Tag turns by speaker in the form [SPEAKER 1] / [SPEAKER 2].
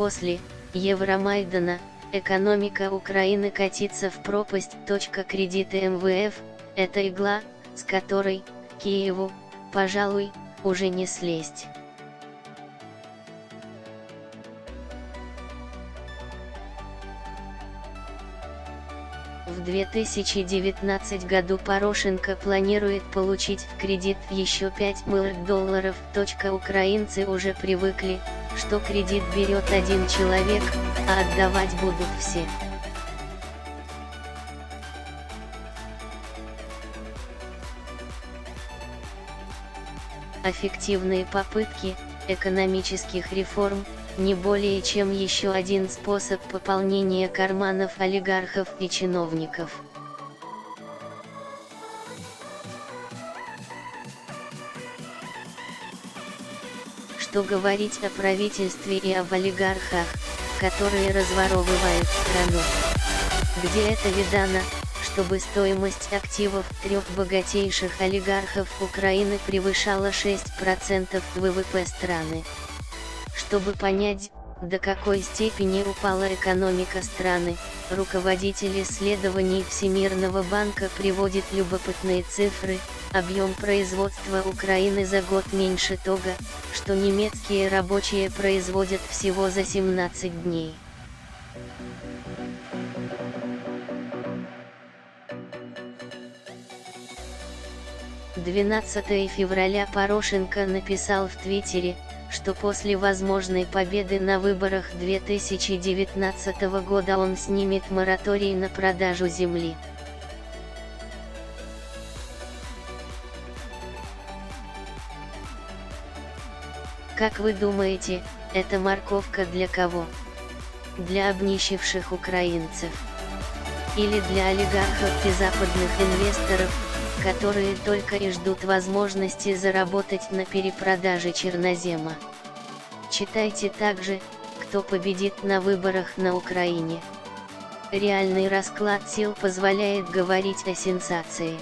[SPEAKER 1] После Евромайдана экономика Украины катится в пропасть. Кредиты МВФ – это игла, с которой Киеву, пожалуй, уже не слезть. В 2019 году Порошенко планирует получить в кредит еще 5 миллиардов долларов. Украинцы уже привыкли, что кредит берет один человек, а отдавать будут все. Эффективные попытки экономических реформ – не более чем еще один способ пополнения карманов олигархов и чиновников. Что говорить о правительстве и об олигархах, которые разворовывают страну? Где это видано, чтобы стоимость активов трех богатейших олигархов Украины превышала 6% ВВП страны? Чтобы понять, до какой степени упала экономика страны, руководитель исследований Всемирного банка приводит любопытные цифры. Объем производства Украины за год меньше того, что немецкие рабочие производят всего за 17 дней. – 12 февраля Порошенко написал в Твиттере, что после возможной победы на выборах 2019 года он снимет мораторий на продажу земли. Как вы думаете, эта морковка для кого? Для обнищавших украинцев? Или для олигархов и западных инвесторов, которые только и ждут возможности заработать на перепродаже чернозема? Читайте также, кто победит на выборах на Украине. Реальный расклад сил позволяет говорить о сенсации.